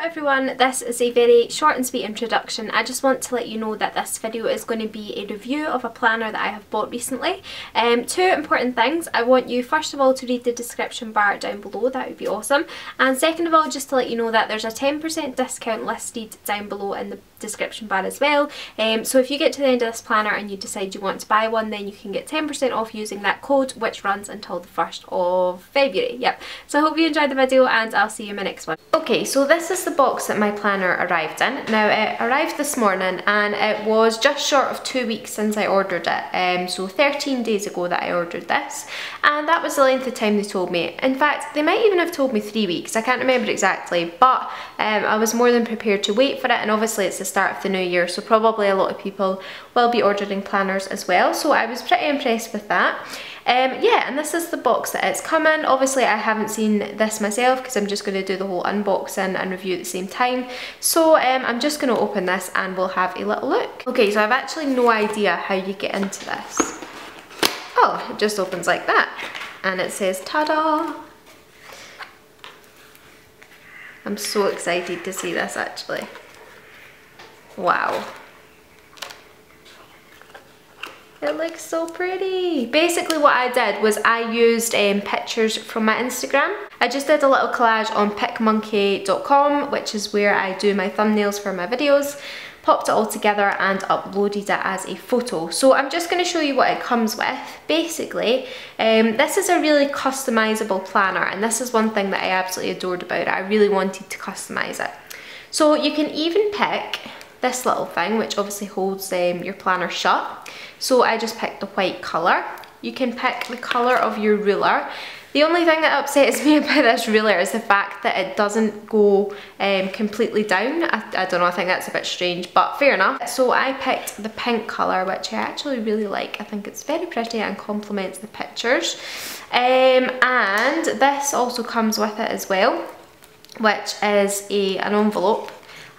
everyone, this is a very short and sweet introduction. I just want to let you know that this video is going to be a review of a planner that I have bought recently. Two important things. I want you first of all to read the description bar down below, that would be awesome. And second of all, just to let you know that there's a 10% discount listed down below in the description bar as well. So if you get to the end of this planner and you decide you want to buy one, then you can get 10% off using that code, which runs until the 1st of February. Yep. So I hope you enjoyed the video and I'll see you in my next one. Okay, so this is the box that my planner arrived in. Now it arrived this morning and it was just short of 2 weeks since I ordered it. So 13 days ago that I ordered this, and that was the length of time they told me. In fact, they might even have told me 3 weeks. I can't remember exactly, but I was more than prepared to wait for it, and obviously it's the start of the new year, so probably a lot of people will be ordering planners as well, so I was pretty impressed with that. Yeah, and this is the box that it's come in. Obviously I haven't seen this myself because I'm just going to do the whole unboxing and review at the same time, so I'm just going to open this and we'll have a little look. Okay, so I've actually no idea how you get into this. Oh, it just opens like that and it says ta-da! I'm so excited to see this actually. Wow. It looks so pretty. Basically what I did was I used pictures from my Instagram. I just did a little collage on picmonkey.com, which is where I do my thumbnails for my videos. Popped it all together and uploaded it as a photo. So I'm just going to show you what it comes with. Basically, this is a really customizable planner, and this is one thing that I absolutely adored about it. I really wanted to customize it. So you can even pick this little thing, which obviously holds your planner shut. So I just picked the white colour. You can pick the colour of your ruler. The only thing that upsets me about this ruler is the fact that it doesn't go completely down. I don't know, I think that's a bit strange, but fair enough. So I picked the pink colour, which I actually really like. I think it's very pretty and complements the pictures. And this also comes with it as well, which is an envelope.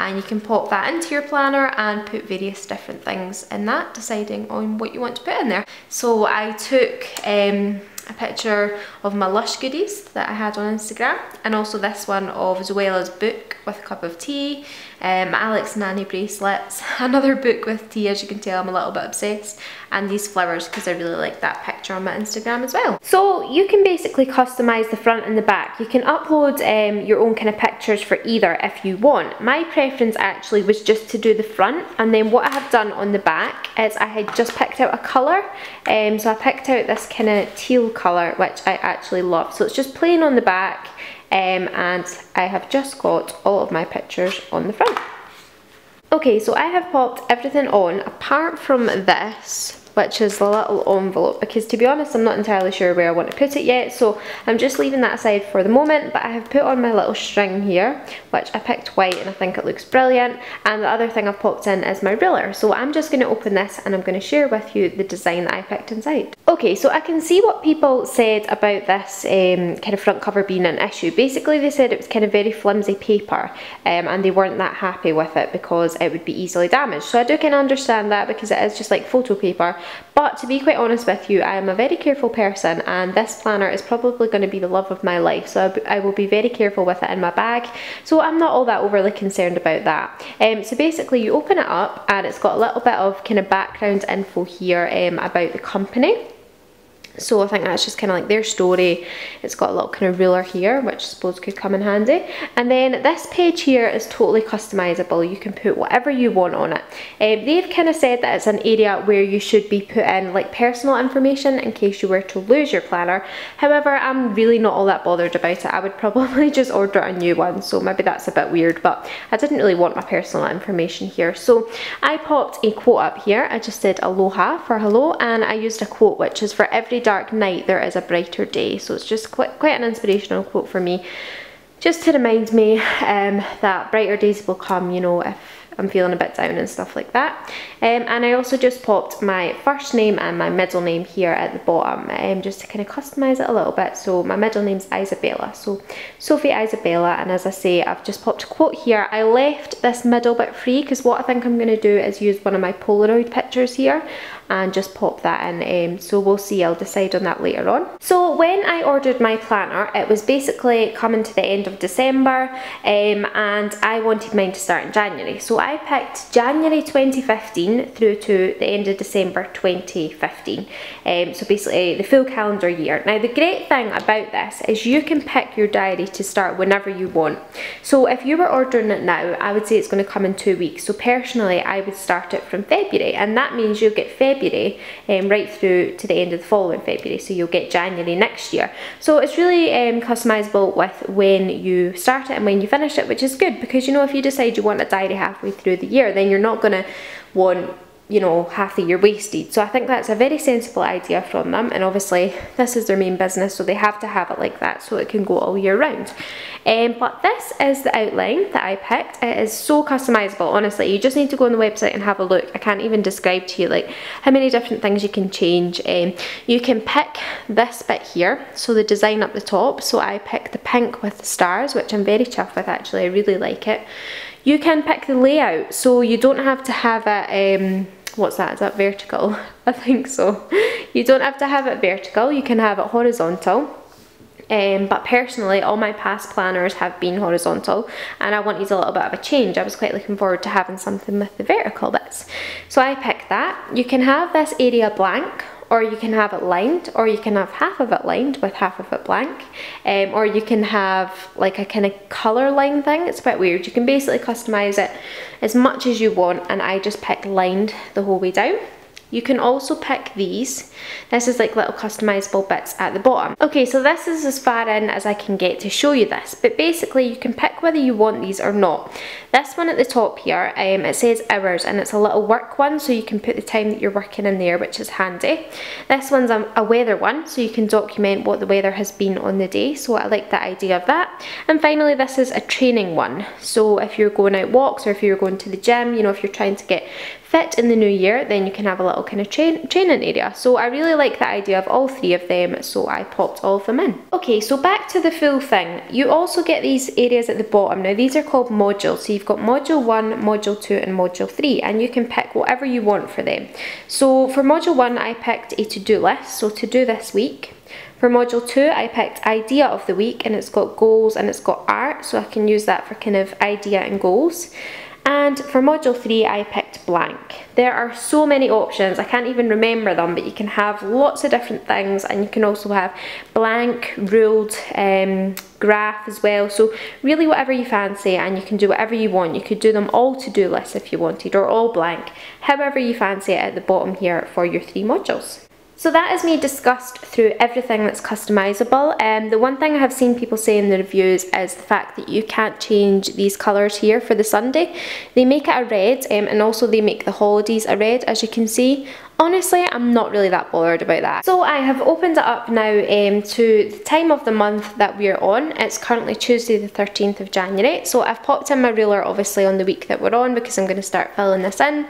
And you can pop that into your planner and put various different things in that, deciding on what you want to put in there. So I took a picture of my Lush goodies that I had on Instagram, and also this one of Zoella's book with a cup of tea, Alex Nanny bracelets, another book with tea, as you can tell I'm a little bit obsessed, and these flowers because I really like that picture on my Instagram as well. So you can basically customise the front and the back. You can upload your own kind of pictures for either if you want. My preference actually was just to do the front, and then what I have done on the back is I had just picked out a colour. So I picked out this kind of teal colour, which I actually love. So it's just plain on the back, and I have just got all of my pictures on the front. Okay, so I have popped everything on apart from this, which is the little envelope, because to be honest I'm not entirely sure where I want to put it yet, so I'm just leaving that aside for the moment. But I have put on my little string here, which I picked white and I think it looks brilliant, and the other thing I've popped in is my ruler. So I'm just going to open this and I'm going to share with you the design that I picked inside. Okay, so I can see what people said about this kind of front cover being an issue. Basically they said it was kind of very flimsy paper, and they weren't that happy with it because it would be easily damaged. So I do kind of understand that, because it is just like photo paper. But to be quite honest with you, I am a very careful person, and this planner is probably going to be the love of my life, so I will be very careful with it in my bag, so I'm not all that overly concerned about that. So basically you open it up and it's got a little bit of kind of background info here about the company. So I think that's just kind of like their story. It's got a little kind of ruler here, which I suppose could come in handy. And then this page here is totally customizable. You can put whatever you want on it. They've kind of said that it's an area where you should be putting like personal information in case you were to lose your planner. However, I'm really not all that bothered about it. I would probably just order a new one, so maybe that's a bit weird, but I didn't really want my personal information here. So I popped a quote up here. I just did aloha for hello, and I used a quote which is, for every dark night there is a brighter day. So it's just quite an inspirational quote for me, just to remind me that brighter days will come, you know, I'm feeling a bit down and stuff like that. And I also just popped my first name and my middle name here at the bottom, just to kind of customise it a little bit. So my middle name's Isabella, so Sophie Isabella, and as I say, I've just popped a quote here. I left this middle bit free because what I think I'm going to do is use one of my Polaroid pictures here and just pop that in, so we'll see, I'll decide on that later on. So when I ordered my planner, it was basically coming to the end of December, and I wanted mine to start in January. So I picked January 2015 through to the end of December 2015, so basically the full calendar year. Now the great thing about this is you can pick your diary to start whenever you want. So if you were ordering it now, I would say it's going to come in 2 weeks. So personally, I would start it from February, and that means you'll get February right through to the end of the following February, so you'll get January next year. So it's really customisable with when you start it and when you finish it, which is good, because you know, if you decide you want a diary halfway through the year, then you're not going to want, you know, half the year wasted. So I think that's a very sensible idea from them, and obviously this is their main business, so they have to have it like that so it can go all year round. But this is the outline that I picked. It is so customisable, honestly. You just need to go on the website and have a look. I can't even describe to you like how many different things you can change. You can pick this bit here, so the design up the top. So I picked the pink with the stars, which I'm very chuffed with actually, I really like it. You can pick the layout, so you don't have to have it, what's that, is that vertical? I think so. You don't have to have it vertical, you can have it horizontal. But personally, all my past planners have been horizontal, and I wanted a little bit of a change. I was quite looking forward to having something with the vertical bits. So I picked that. You can have this area blank, or you can have it lined, or you can have half of it lined with half of it blank, or you can have like a kind of colour line thing. It's a bit weird. You can basically customise it as much as you want, and I just picked lined the whole way down. You can also pick these. This is like little customisable bits at the bottom. Okay, so this is as far in as I can get to show you this, but basically you can pick whether you want these or not. This one at the top here, it says hours, and it's a little work one, so you can put the time that you're working in there, which is handy. This one's a weather one, so you can document what the weather has been on the day, so I like the idea of that. And finally, this is a training one, so if you're going out walks, or if you're going to the gym, you know, if you're trying to get fit in the new year, then you can have a little kind of training area. So I really like the idea of all three of them, so I popped all of them in. Okay, so back to the full thing. You also get these areas at the bottom. Now these are called modules. So you've got module 1, module 2 and module 3, and you can pick whatever you want for them. So for module 1 I picked a to-do list, so to do this week. For module 2 I picked idea of the week, and it's got goals and it's got art, so I can use that for kind of idea and goals. And for module 3 I picked blank. There are so many options, I can't even remember them, but you can have lots of different things, and you can also have blank, ruled, graph as well. So really whatever you fancy, and you can do whatever you want. You could do them all to-do lists if you wanted, or all blank, however you fancy it at the bottom here for your 3 modules. So that is me discussed through everything that's customisable. The one thing I have seen people say in the reviews is the fact that you can't change these colours here for the Sunday. They make it a red, and also they make the holidays a red, as you can see. Honestly, I'm not really that bothered about that. So I have opened it up now to the time of the month that we're on. It's currently Tuesday the 13th of January. So I've popped in my ruler obviously on the week that we're on, because I'm going to start filling this in.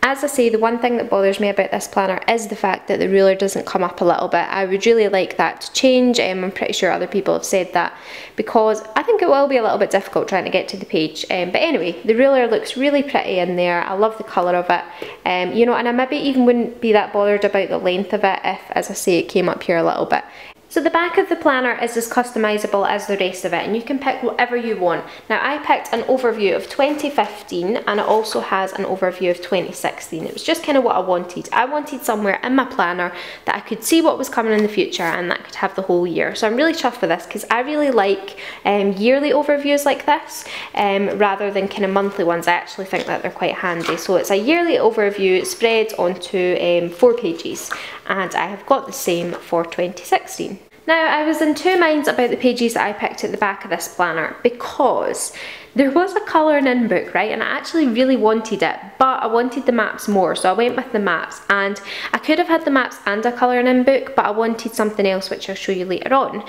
As I say, the one thing that bothers me about this planner is the fact that the ruler doesn't come up a little bit. I would really like that to change. I'm pretty sure other people have said that, because I think it will be a little bit difficult trying to get to the page. But anyway, the ruler looks really pretty in there. I love the colour of it. You know, and I maybe even wouldn't be that bothered about the length of it if, as I say, it came up here a little bit. So the back of the planner is as customisable as the rest of it, and you can pick whatever you want. Now I picked an overview of 2015, and it also has an overview of 2016. It was just kind of what I wanted. I wanted somewhere in my planner that I could see what was coming in the future, and that could have the whole year. So I'm really chuffed with this, because I really like yearly overviews like this, rather than kind of monthly ones. I actually think that they're quite handy. So it's a yearly overview spread onto 4 pages, and I have got the same for 2016. Now, I was in 2 minds about the pages that I picked at the back of this planner, because there was a colouring in book, right, and I actually really wanted it, but I wanted the maps more, so I went with the maps, and I could have had the maps and a colouring in book, but I wanted something else, which I'll show you later on.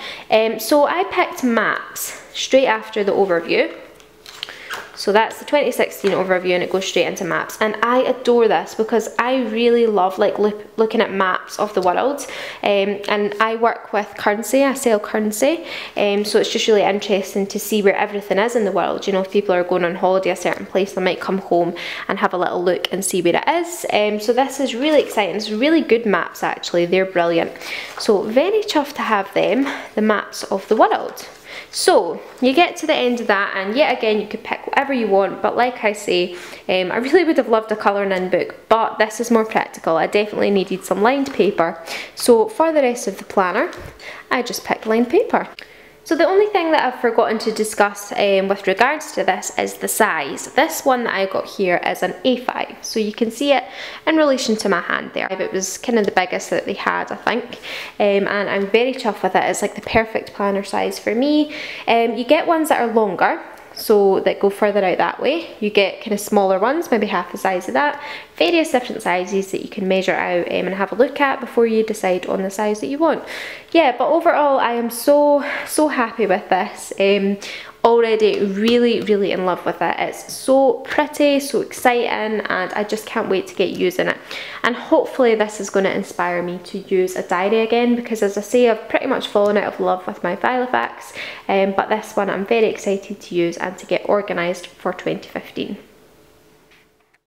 So I picked maps straight after the overview, So that's the 2016 overview, and it goes straight into maps. And I adore this because I really love like looking at maps of the world. And I work with currency, I sell currency. So it's just really interesting to see where everything is in the world. You know, if people are going on holiday a certain place, they might come home and have a little look and see where it is. So this is really exciting. It's really good maps actually, they're brilliant. So very chuffed to have them, the maps of the world. So you get to the end of that, and yet again you could pick whatever you want, but like I say, I really would have loved a colouring in book, but this is more practical. I definitely needed some lined paper, so for the rest of the planner I just picked lined paper. So the only thing that I've forgotten to discuss with regards to this is the size. This one that I got here is an A5, so you can see it in relation to my hand there. It was kind of the biggest that they had, I think, and I'm very chuffed with it. It's like the perfect planner size for me. You get ones that are longer, so that go further out that way. You get kind of smaller ones, maybe half the size of that. Various different sizes that you can measure out and have a look at before you decide on the size that you want. Yeah, but overall I am so happy with this. Already really in love with it. It's so pretty, so exciting, and I just can't wait to get using it. And hopefully this is going to inspire me to use a diary again, because as I say, I've pretty much fallen out of love with my Filofax, but this one I'm very excited to use and to get organised for 2015.